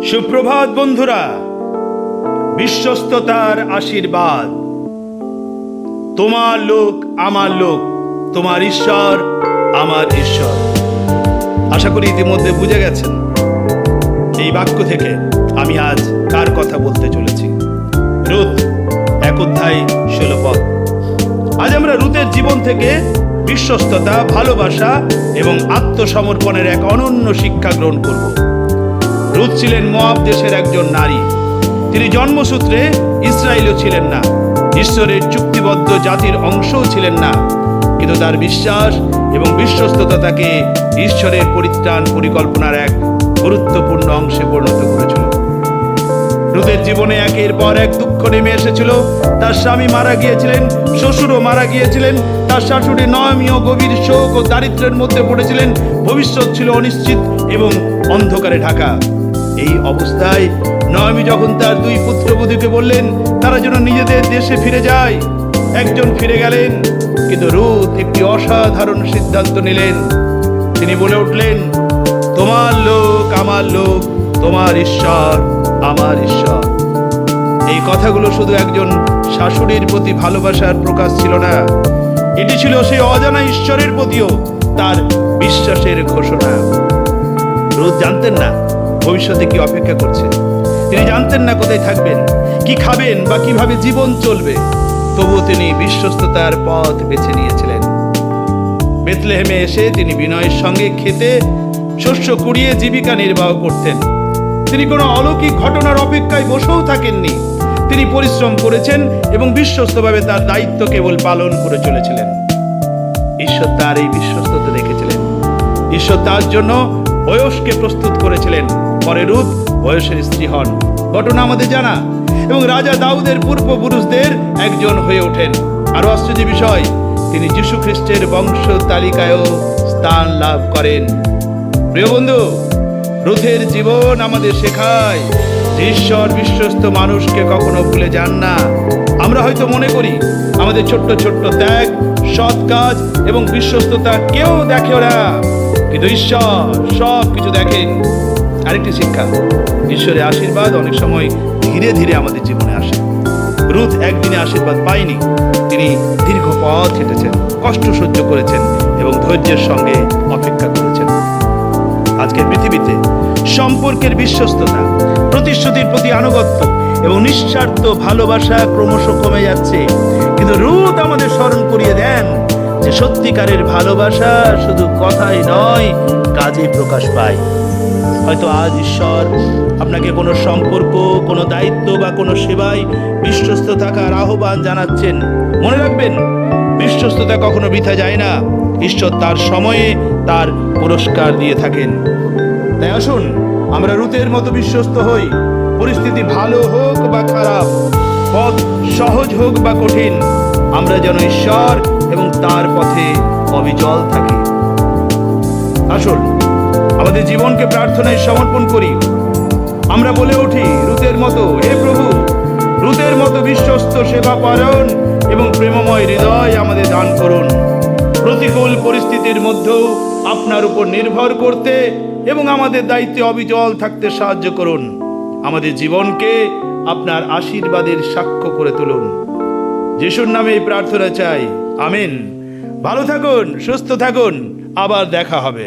সুপ্রভাত বন্ধুরা। বিশ্বস্ততার আশীর্বাদ। তোমার লোক আমার লোক, তোমার ঈশ্বর আমার ঈশ্বর। আশা করি ইতিমধ্যে বুঝে গেছেন এই বাক্য থেকে আমি আজ কার কথা বলতে চলেছি। রুথ 1 অধ্যায় 16 পদ। আজ আমরা রুথের জীবন থেকে বিশ্বস্ততা, ভালোবাসা এবং আত্মসমর্পণের এক অনন্য শিক্ষা গ্রহণ করব। রুথ ছিলেন মোয়াব দেশের একজন নারী। তিনি জন্মসূত্রে ইসরায়েলও ছিলেন না, ঈশ্বরের চুক্তিবদ্ধ জাতির অংশও ছিলেন না, কিন্তু তার বিশ্বাস এবং বিশ্বস্ততা তাকে ঈশ্বরের পরিত্রাণ পরিকল্পনার এক গুরুত্বপূর্ণ অংশে পরিণত করেছিল। রুথের জীবনে একের পর এক দুঃখ নেমে এসেছিল। তার স্বামী মারা গিয়েছিলেন, শ্বশুরও মারা গিয়েছিলেন, তার শাশুড়ি নয়মীয় গভীর শোক ও দারিদ্র্যের মধ্যে পড়েছিলেন। ভবিষ্যৎ ছিল অনিশ্চিত এবং অন্ধকারে ঢাকা। এই অবস্থায় নয়মী যখন তার 2 পুত্রবধূকে বললেন তারা যেন নিজেদের দেশে ফিরে যায়, একজন ফিরে গেলেন, কিন্তু রুথ একটি অসাধারণ সিদ্ধান্ত নিলেন। তিনি বলে উঠলেন, তোমার লোক আমার লোক, তোমার ঈশ্বর আমার ঈশ্বর। এই কথাগুলো শুধু একজন শাশুড়ির প্রতি ভালোবাসার প্রকাশ ছিল না, এটি ছিল সেই অজানা ঈশ্বরের প্রতিও তার বিশ্বাসের ঘোষণা। রুথ জানতেন না ভবিষ্যতে কি অপেক্ষা করছে। তিনি জানতেন না কোথায় থাকবেন, কি খাবেন বা কিভাবে জীবন চলবে। তবুও তিনি বিশ্বস্ততার পথ বেছে নিয়েছিলেন। বেথলেহেমে এসে তিনি বিনয়ের সঙ্গে খেতে শস্য কুড়িয়ে জীবিকা নির্বাহ করতেন। তিনি কোনো অলৌকিক ঘটনার অপেক্ষায় বসেও থাকেননি। তিনি পরিশ্রম করেছেন এবং বিশ্বস্তভাবে তার দায়িত্ব কেবল পালন করে চলেছিলেন। ঈশ্বর তার এই বিশ্বস্ততা দেখেছিলেন। ঈশ্বর তার জন্য বয়সকে প্রস্তুত করেছিলেন। পরে রুথ বয়সের স্ত্রী হন, ঘটনা আমাদের জানা, এবং রাজা দাউদের পূর্বপুরুষদের একজন হয়ে ওঠেন। আরো আশ্চর্য বিষয়, তিনি যীশু খ্রিস্টের বংশ তালিকায়ও স্থান লাভ করেন। প্রিয় বন্ধু, রুথের জীবন আমাদের শেখায় যে ঈশ্বর বিশ্বস্ত মানুষকে কখনো ভুলে যান না। আমরা হয়তো মনে করি আমাদের ছোট্ট ছোট্ট ত্যাগ, সৎ কাজ এবং বিশ্বস্ততা কেউ দেখে না, কিন্তু ঈশ্বর সব কিছু দেখেন। আরেকটি শিক্ষা, ঈশ্বরের আশীর্বাদ অনেক সময় ধীরে ধীরে আমাদের জীবনে আসে। রুথ একদিনে আশীর্বাদ পায়নি, তিনি দীর্ঘ পথ হেঁটেছেন, কষ্ট সহ্য করেছেন এবং ধৈর্যের সঙ্গে অপেক্ষা করেছেন। আজকের পৃথিবীতে সম্পর্কের বিশ্বস্ততা, প্রতিশ্রুতির প্রতি আনুগত্য এবং নিঃস্বার্থ ভালোবাসা ক্রমশ কমে যাচ্ছে, কিন্তু রুথ আমাদের স্মরণ করিয়ে দেন যে সত্যিকারের ভালোবাসা শুধু কথাই নয়, কাজে প্রকাশ পায়। হয়তো আজ ঈশ্বর আপনাকে কোনো সম্পর্ক, কোনো দায়িত্ব বা কোনো সেবায় বিশ্বস্ত থাকার আহ্বান জানাচ্ছেন। মনে রাখবেন, বিশ্বস্ততা কখনো বৃথা যায় না। ঈশ্বর তার সময়ে তার পুরস্কার দিয়ে থাকেন। তাই আসুন আমরা রুথের মতো বিশ্বস্ত হই। পরিস্থিতি ভালো হোক বা খারাপ, পথ সহজ হোক বা কঠিন, আমরা যেন ঈশ্বর এবং তার পথে অবিচল থাকি। আসুন আমাদের জীবনকে প্রার্থনায় সমর্পণ করি। আমরা বলে উঠি রুথের মতো, হে প্রভু, রুথের মতো বিশ্বস্ত, সেবাপরায়ণ এবং প্রেমময় হৃদয় আমাদের দান করুন। প্রতিকূল পরিস্থিতির মধ্যেও আপনার উপর নির্ভর করতে এবং আমাদের দায়িত্বে অবিচল থাকতে সাহায্য করুন। আমাদের জীবনকে আপনার আশীর্বাদের সাক্ষ্য করে তুলুন। যিশুর নামে এই প্রার্থনা চাই, আমিন। ভালো থাকুন, সুস্থ থাকুন, আবার দেখা হবে।